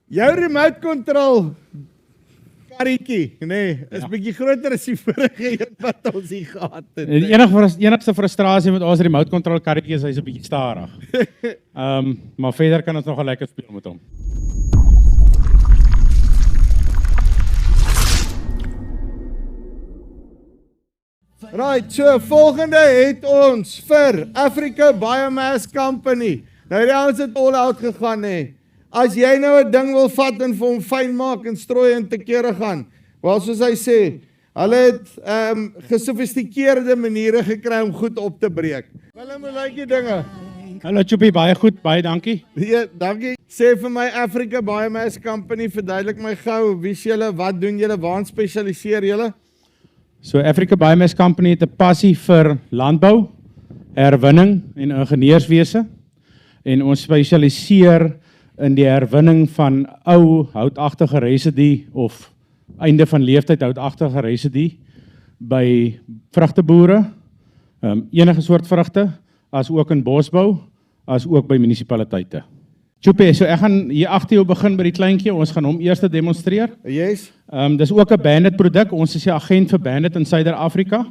Jou remote control karretjie, nee, is bietjie groter as die vorige een wat ons hier gehad het. Die enigste frustrasie met ons remote control karretjie is, hy is 'n bietjie stadig. Maar verder kan ons nog 'n lekker speel met hom. Right, so volgende het ons vir Africa Biomass Company. Nou die ouens het all out gegaan hè. As jy nou 'n ding wil vat en vir hom fyn maak en strooi en te kere gaan. Wel soos hy sê, hulle het gesofistikeerde maniere gekry om goed op te breek. Willem, hoe lyk die dinge? Hallo Choppie, baie goed, baie dankie. Ja, dankie. Sê vir my Africa Biomass Company, verduidelik my gou, wie is julle, wat doen julle, waar spesialiseer julle? So Africa Biomass Company het 'n passie vir landbou, herwinning en ingenieurswese. En ons spesialiseer in die herwinning van ou houtagtige residue of einde van leeftyd houtagtige residue by vrugteboere, enige soort vrugte, as ook in bosbou, as ook by munisipaliteite. Choppie, so ek gaan hier agter jou begin by die kleintjie, ons gaan hom eers demonstreer. Yes. Dis ook 'n Bandit produk, ons is die agent vir Bandit in Suider-Afrika.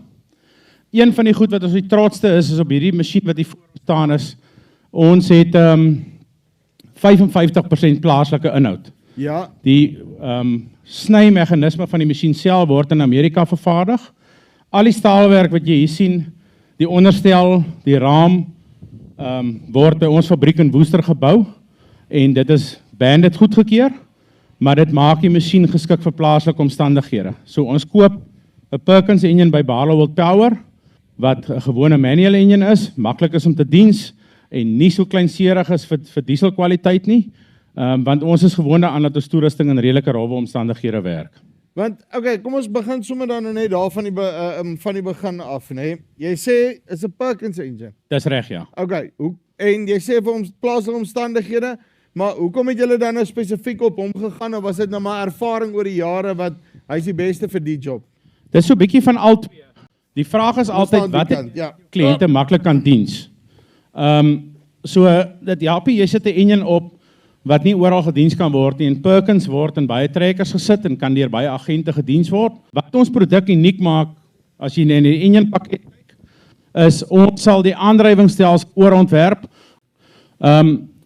Een van die goed wat ons die trotsste is op hierdie masjien wat hier voor staan is, ons het 55% plaaslike inhoud. Ja. Die snymeganisme van die masjien self word in Amerika vervaardig. Al die staalwerk wat jy hier sien, die onderstel, die raam, word by ons fabriek in Woester gebou en dit is Bandit goedgekeur, maar dit maak die masjien geskik vir plaaslike omstandighede. So ons koop 'n Perkins engine by Barloworld Power, wat 'n gewone manual engine is, maklik is om te diens en nie so kleinserig is vir dieselkwaliteit nie, want ons is gewoond aan dat ons toerusting in redelike rowwe omstandighede werk. Want, okay, kom ons begin sommer dan net daar van die begin af, nee. Jy sê, is 'n Perkins engine. Dis reg, ja. Okay, en jy sê vir ons plaaslike omstandighede, maar hoekom het julle dan nou spesifiek op hom gegaan, of was dit nou maar ervaring oor die jare wat hy is die beste vir die job? Dis so 'n bietjie van al twee. Die vraag is altyd wat kliënte maklik kan diens. So dit help jy sit 'n engine op wat nie oral gediens kan word nie. En Perkins word in baie trekkers gesit en kan deur baie agente gediens word. Wat ons produk uniek maak, as jy in die engine pakket kyk, is ons sal die aandrywingsstelsel oorontwerp.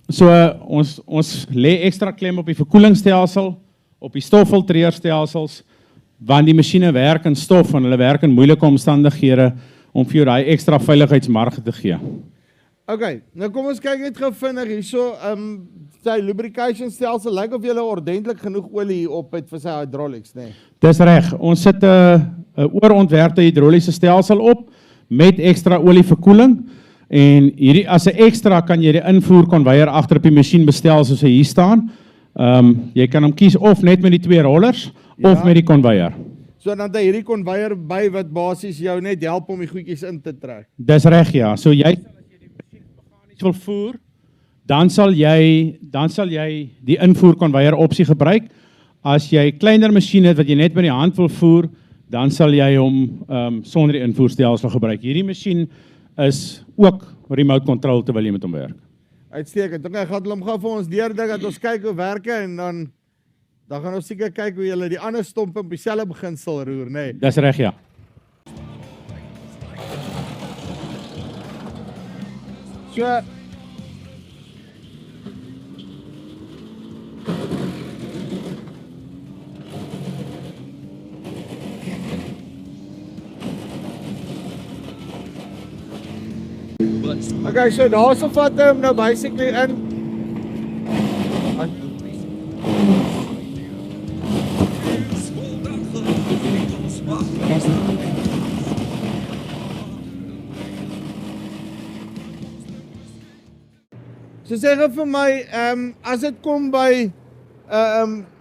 So ons lê ekstra klem op die verkoelingsstelsel, op die stoffiltreerstelsels, want die masjiene werk in stof en hulle werk in moeilike omstandighede om vir jou daai ekstra veiligheidsmarge te gee. Okay, nou kom ons kyk net gou vinnig hierso, sy lubrication stelsel, lyk of jy ordentlik genoeg olie hier op het vir sy hydraulics, nee? Dis reg, ons sit 'n oorontwerpte hidroliese stelsel op met ekstra olieverkoeling en hierdie as 'n ekstra kan jy die invoerkonveier agter op die masjien bestel soos hy hier staan. Jy kan hom kies of net met die 2 rollers of met die konveier. So dan het hy hierdie konveier by wat basies jou net help om die goedjies in te trek. Dis reg, ja. So jy wil voer, dan sal jy die invoerkonveier opsie gebruik. As jy kleiner masjien het wat jy net met die hand wil voer, dan sal jy hom sonder die invoerstelsel gebruik. Hierdie masjien is ook remote control terwyl jy met hom werk. Uitstekend. Okay, gaan hulle hom gou vir ons deurdink dat ons kyk hoe werk en dan gaan ons seker kyk hoe julle die ander stompe op dieselfde beginsel roer, nee. Dis reg, ja. So okay, so daar so vat hy hom nou basically in. So sê gou vir my, as dit kom by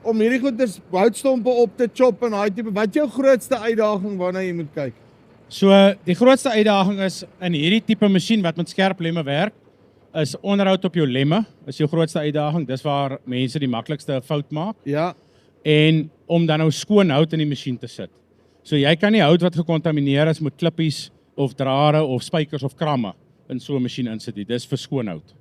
om hierdie goeders houtstompe op te chop en daai tipe, wat jou grootste uitdaging waarna jy moet kyk? So die grootste uitdaging is in hierdie tipe masjien wat met skerp lemme werk, is onderhoud op jou lemme, is jou grootste uitdaging. Dis waar mense die maklikste fout maak. Ja. En om dan nou skoon hout in die masjien te sit. So jy kan nie hout wat gekontamineer is met klippies of drade of spykers of kramme in so 'n masjien insit nie. Dis vir skoon hout.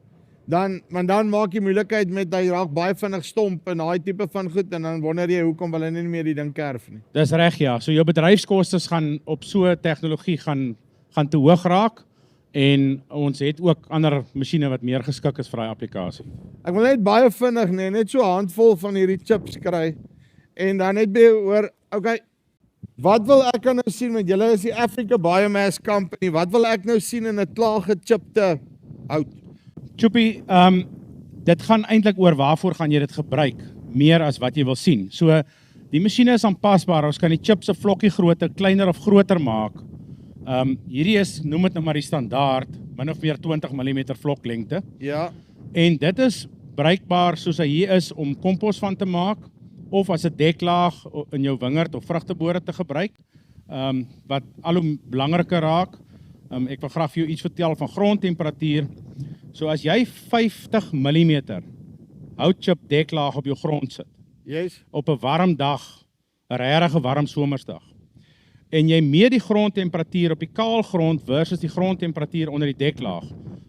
want dan maak jy moeilikheid met hy raak baie vinnig stomp en daai tipe van goed en dan wonder jy hoekom wil hy nie meer die ding kerf nie. Dis reg, ja. So jou bedryfskostes gaan op so tegnologie gaan te hoog raak en ons het ook ander masjiene wat meer geskik is vir daai applikasie. Ek wil net baie vinnig net so 'n handvol van hierdie chips kry en dan net by hoor, okay, wat wil ek nou sien met julle is die Africa Biomass Company, wat wil ek nou sien in 'n klaar gechipte hout? Choppy, dit gaan eintlik oor waarvoor gaan jy dit gebruik, meer as wat jy wil sien. So, die masjiene is aanpasbaar, ons kan die chips 'n vlokkie grootte, kleiner of groter maak. Hierdie is, noem dit nou maar die standaard, min of meer 20 mm vloklengte. Ja. En dit is bruikbaar soos hy hier is om kompos van te maak, of as 'n deklaag in jou wingerd of vrugtebore te gebruik, wat al hoe belangriker raak. Ek wil graag vir jou iets vertel van grondtemperatuur. So as jy 50 mm houtchip deklaag op jou grond sit, Yes. op 'n warm dag, 'n regtig warm somersdag, en jy meet die grondtemperatuur op die kaal grond versus die grondtemperatuur onder die deklaag,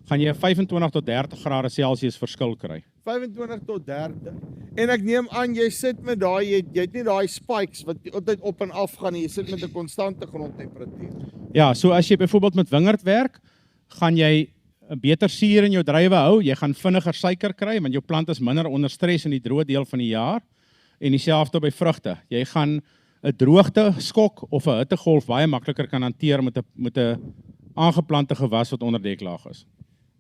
gaan jy 'n 25 tot 30 grade Celsius verskil kry. 25 tot 30. En ek neem aan jy sit met daai jy het nie daai spikes wat altyd op en af gaan nie, jy sit met 'n konstante grondtemperatuur. Ja, so as jy byvoorbeeld met wingerd werk, gaan jy 'n beter suur in jou druiwe hou, jy gaan vinniger suiker kry want jou plant is minder onder stres in die droë deel van die jaar. En dieselfde by vrugte. Jy gaan 'n droogte skok of 'n hittegolf baie makliker kan hanteer met 'n aangeplante gewas wat onder deklaag is.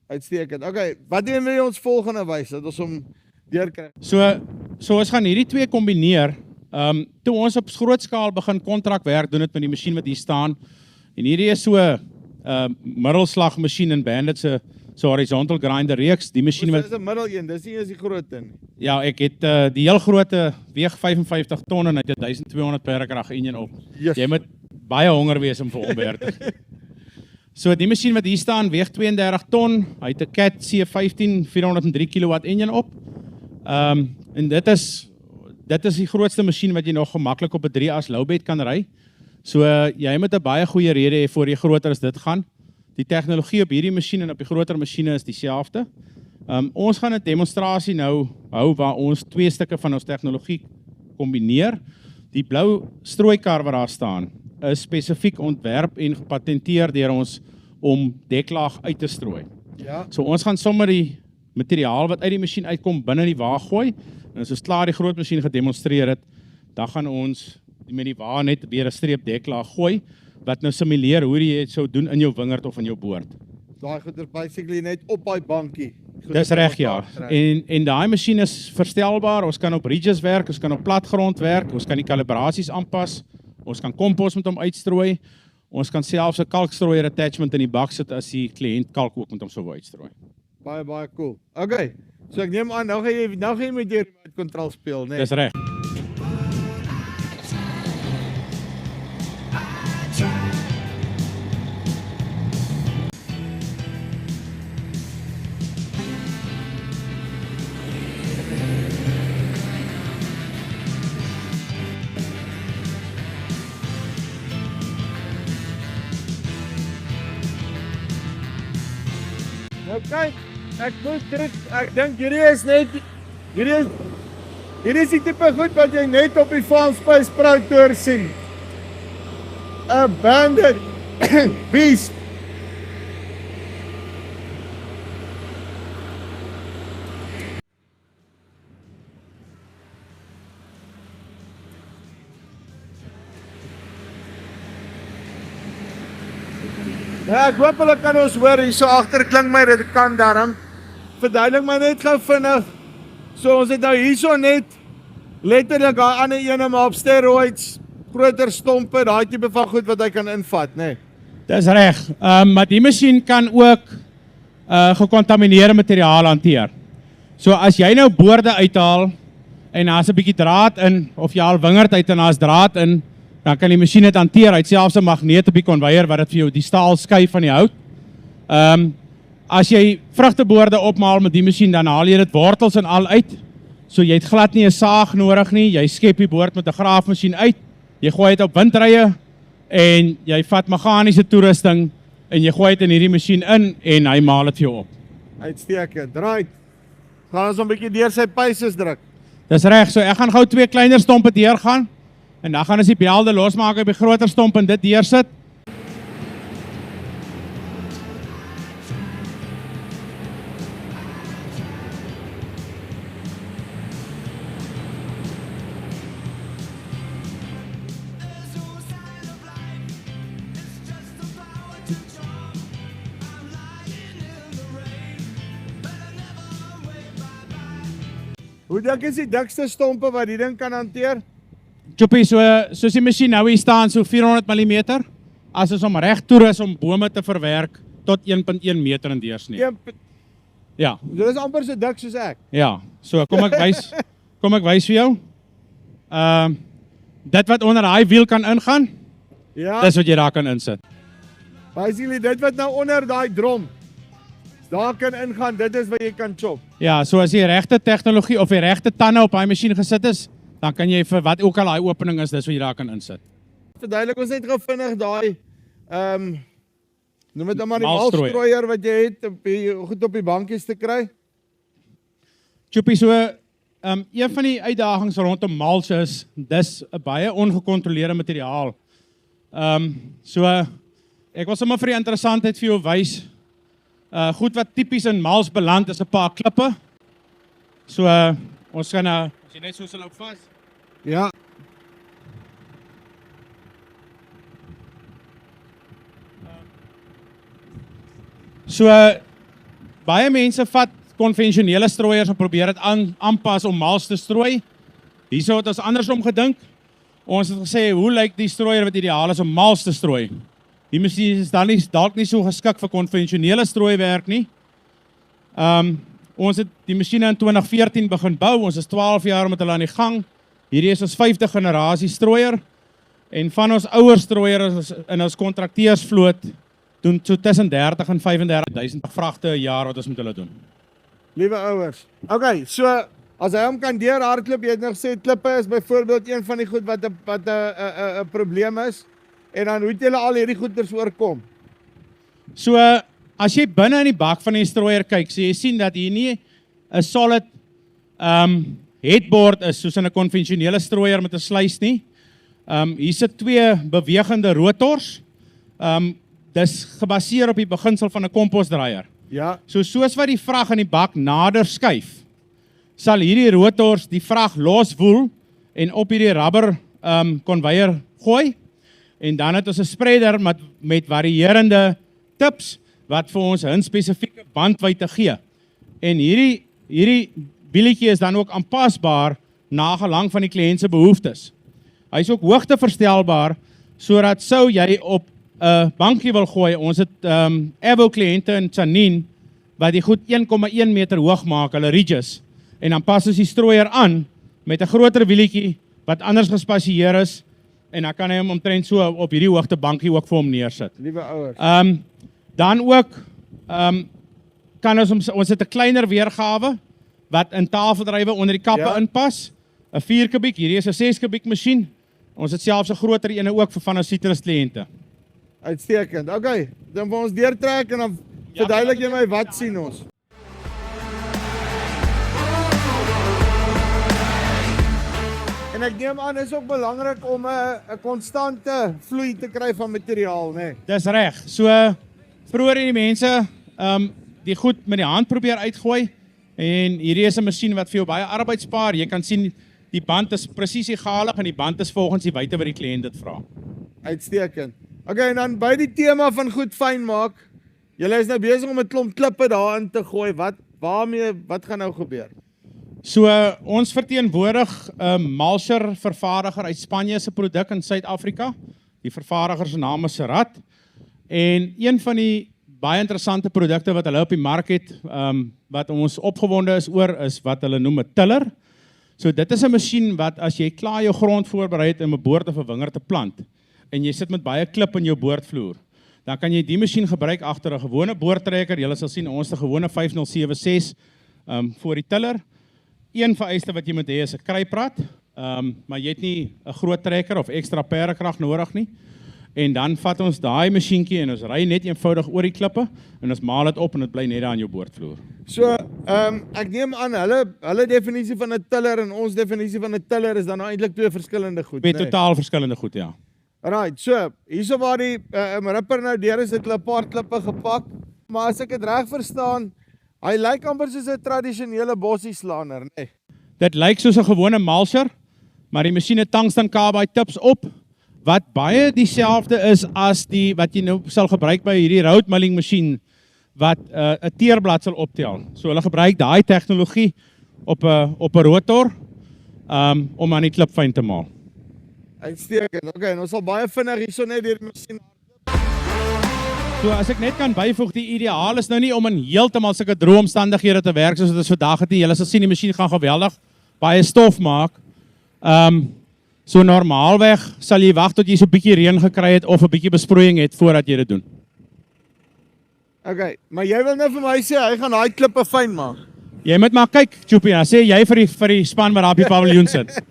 Uitstekend. Okay, wat doen jy ons volgende wys dat ons hom deurkry? So ons gaan hierdie twee kombineer. Toe ons op groot skaal begin kontrakwerk doen dit met die masjien wat hier staan. En hierdie is so 'n middelslag masjien in Bandit se horizontal grinder reeks. Die masjien Dis 'n middel een, dis nie eens die groot een nie. Ja, ek het die heel grootte weeg 55 ton en hy het 1200 pk enjin op. Yes. Jy moet baie honger wees om vir hom te. So die masjien wat hier staan weeg 32 ton. Hy het 'n Cat C15 403 kW enjin op. En dit is die grootste masjien wat jy nog gemaklik op 'n 3-as lowbed kan ry. So jy moet 'n baie goeie rede hê voor jy groter as dit gaan. Die tegnologie op hierdie masjien en op die groter masjiene is dieselfde. Ons gaan 'n demonstrasie nou hou waar ons twee stukke van ons tegnologie kombineer. Die blou strooikar wat daar staan is spesifiek ontwerp en gepatenteer deur ons om deklaag uit te strooi. Ja. So ons gaan sommer die materiaal wat uit die masjien uitkom binne die wa gooi. En as ons klaar die groot masjien gedemonstreer het, dan gaan ons met die wa net weer 'n streep deklaag gooi wat nou simuleer hoe jy dit sou doen in jou wingerd of in jou boord. Daai goeie basically net op daai bankie. Dis reg, ja. En daai masjien is verstelbaar. Ons kan op ridges werk, ons kan op platgrond werk, ons kan die kalibrasies aanpas, ons kan kompos met hom uitstrooi. Ons kan selfs 'n kalkstrooier attachment in die bak sit as die kliënt kalk ook met hom sou wou uitstrooi. Baie cool. Okay. So ek neem aan nou gaan jy met jou remote control speel, né? Dis reg. Nou kyk, ek moet terug, ek dink hierdie is die tipe goed wat jy net op die Farm Space Pro Tour sien. 'n Bandit beast. Ja, ek hoop hulle kan ons hoor hier so agter klink my dit kan darm. Verduidelik my net gou vinnig. So ons het nou hierso net letterlik daai ander ene maar op steroids, groter stompe, daai tipe van goed wat hy kan invat, né? Dis reg. Maar die masjien kan ook gekontamineerde materiaal hanteer. So as jy nou boorde uithaal en daar's 'n bietjie draad in of jy haal wingerd uit en daar's draad in, dan kan die masjien dit hanteer. Hy het selfs 'n magneet op die konveier wat dit vir jou die staal skei van die hout. As jy vrugteboorde opmaal met die masjien, dan haal jy dit wortels en al uit. So jy het glad nie 'n saag nodig nie. Jy skep die boord met 'n graafmasjien uit. Jy gooi dit op windrye en jy vat meganiese toerusting en jy gooi dit in hierdie masjien in en hy maal dit vir jou op. Uitstekend. Right. Gaan ons 'n bietjie deur sy paces druk. Dis reg, so ek gaan gou 2 kleiner stompe deurgaan en dan gaan ons die belde losmaak op die groter stomp en dit deursit. Hoe dink is die dikste stompe wat die ding kan hanteer? Choppie, soos die masjien nou hier staan, so 400 mm, as ons hom reg toerus om bome te verwerk tot 1.1 meter in deursnee. Ja, Dit is amper so dik soos ek. ja, so kom ek wys vir jou. Dit wat onder daai wiel kan ingaan, Ja. dis wat jy daar kan insit. Basically dit wat nou onder daai drom daar kan ingaan, dit is wat jy kan chop. Ja, so as die regte tegnologie of die regte tande op daai masjien gesit is, dan kan jy vir wat ook al daai opening is, dis wat jy daar kan insit. Verduidelik ons net gou vinnig daai noem dit dan maar die Maalstrooier. maalstrooier wat jy het om goed op die bankies te kry. Choppie, so een van die uitdagings rondom mulch is, dis 'n baie ongekontroleerde materiaal. So ek wil sommer vir die interessantheid vir jou wys. Goed wat tipies in mulch beland is 'n paar klippe. So ons gaan as jy net so sal hou vas. Ja. So baie mense vat konvensionele strooiers en probeer dit aanpas om mulch te strooi. Hierso het ons andersom gedink. Ons het gesê, hoe lyk die strooier wat ideaal is om mulch te strooi? Die masjien is dan dalk nie so geskik vir konvensionele strooiwerk nie. Ons het die masjiene in 2014 begin bou. Ons is 12 jaar met hulle aan die gang. Hierdie is ons 5de generasie strooier. En van ons ouer strooiers in ons kontrakteursvloot doen so tussen 30 en 35.000 vragte 'n jaar wat ons met hulle doen. Liewe ouers. Okay, so as hy hom kan deurhardloop, jy het nog gesê klippe is byvoorbeeld een van die goed wat 'n probleem is. En dan hoe het julle al hierdie goeders oorkom? So as jy binne in die bak van die strooier kyk, so jy sien dat hier nie 'n solid headboard is soos in 'n konvensionele strooier met 'n sluys nie. Hier sit 2 bewegende rotors. Dis gebaseer op die beginsel van 'n komposdraaier. Ja. Soos wat die vrag in die bak nader skuif, sal hierdie rotors die vrag loswoel en op hierdie rubber konveier gooi. En dan het ons 'n spreader met varierende tips wat vir ons 'n spesifieke bandwydte gee. En hierdie wielietjie is dan ook aanpasbaar na gelang van die kliënt se behoeftes. Hy is ook hoogteverstelbaar sodat sou jy op 'n bankie wil gooi. Ons het Evo kliënte in Tsanin wat die goed 1,1 meter hoog maak, hulle ridges. En dan pas ons die strooier aan met 'n groter wielietjie wat anders gespasieer is en dan kan hy hom omtrent so op hierdie hoogte bankie ook vir hom neersit. Liewe ouers. Dan ook kan ons het 'n kleiner weergawe wat in tafeldrywe onder die kappe inpas. 'n 4 kubiek, hierdie is 'n 6 kubiek masjien. Ons het selfs 'n groter ene ook vir van ons citrus kliënte. Uitstekend. Okay, dan wil ons deurtrek en dan verduidelik jy my wat sien ons. En ek neem aan is ook belangrik om 'n konstante vloei te kry van materiaal, né? Dis reg. So vroeër het die mense die goed met die hand probeer uitgooi en hierdie is 'n masjien wat vir jou baie arbeid spaar. Jy kan sien die band is presies egalig en die band is volgens die wyte wat die kliënt dit vra. Uitstekend. Okay, en dan by die tema van goed fyn maak. Julle is nou besig om 'n klomp klippe daarin te gooi. Wat gaan nou gebeur? So ons verteenwoordig 'n mulcher vervaardiger uit Spanje se produk in Suid-Afrika. Die vervaardiger se naam is Serat. En een van die baie interessante produkte wat hulle op die mark het, wat ons opgewonde is oor, is wat hulle noem 'n tiller. So dit is 'n masjien wat as jy klaar jou grond voorberei het om 'n boord of 'n wingerd te plant en jy sit met baie klip in jou boordvloer, dan kan jy die masjien gebruik agter 'n gewone boordtrekker. Julle sal sien ons het 'n gewone 5076 voor die tiller. Een vereiste wat jy moet hê is 'n kruiprad, maar jy het nie 'n groot trekker of ekstra perdekrag nodig nie. en dan vat ons daai masjienkie en ons ry net eenvoudig oor die klippe en ons maal dit op en dit bly net daar aan jou boordvloer. So, ek neem aan, hulle definisie van 'n tiller en ons definisie van 'n tiller is dan nou eintlik twee verskillende goed, Twee totaal verskillende goed, ja. Right, so, hierso waar die ripper nou deur is, het hulle 'n paar klippe gepak, maar as ek dit reg verstaan, hy lyk amper soos 'n tradisionele bossieslaaner, nee. Dit lyk soos 'n gewone mulcher, maar die masjien het tungsten carbide tips op, wat baie dieselfde is as die wat jy nou sal gebruik by hierdie road milling masjien wat 'n teerblad sal optel. So hulle gebruik daai tegnologie op 'n rotor om aan die klip fyn te maal. Uitstekend. Okay, en ons sal baie vinnig hierso net deur die masjien. So as ek net kan byvoeg, die ideaal is nou nie om in heeltemal sulke droë omstandighede te werk soos dit is vandag het nie. Julle sal sien die masjien gaan geweldig baie stof maak. So normaalweg sal jy wag tot jy so 'n bietjie reën gekry het of 'n bietjie besproeiing het voordat jy dit doen. Okay, maar jy wil nou vir my sê hy gaan daai klippe fyn maak. Jy moet maar kyk, Choopie, dan sê jy vir die span wat daar op die paviljoen sit.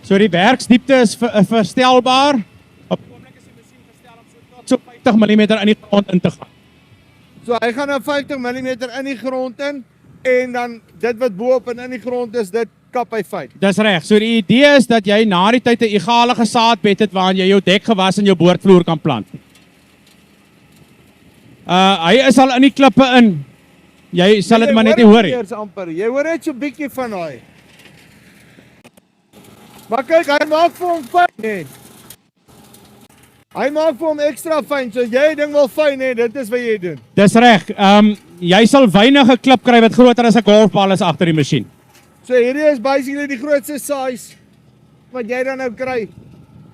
So die werksdiepte is verstelbaar. Op die oomblik is die masjien verstel om so 50 mm in die grond in te gaan. So hy gaan nou 50 mm in die grond en dan dit wat bo-op en in die grond is, dit kap hy fyn. Dis reg. So die idee is dat jy na die tyd 'n egalige saadbed het waarin jy jou dekgewas en jou boordvloer kan plant. Hy is al in die klippe in. Jy sal dit maar net nie hoor nie. Jy hoor net so 'n bietjie van daai. Maar kyk, hy maak vir hom fyn, nee. Hy maak vir hom ekstra fyn, so jy ding wil fyn hê, dit is wat jy doen. Dis reg. Jy sal wynige klip kry wat groter as 'n golfbal is agter die masjien. So hierdie is basically die grootste size wat jy dan nou kry.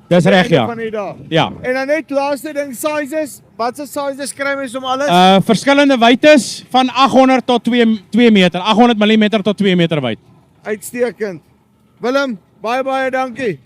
Dis reg, ja. Van die dag. Ja. En dan net laaste ding, sizes. Wat se sizes kry mens om alles? Verskillende wytes van 800 tot 2 meter. 800 mm tot 2 meter wyd. Uitstekend. Willem, baie dankie.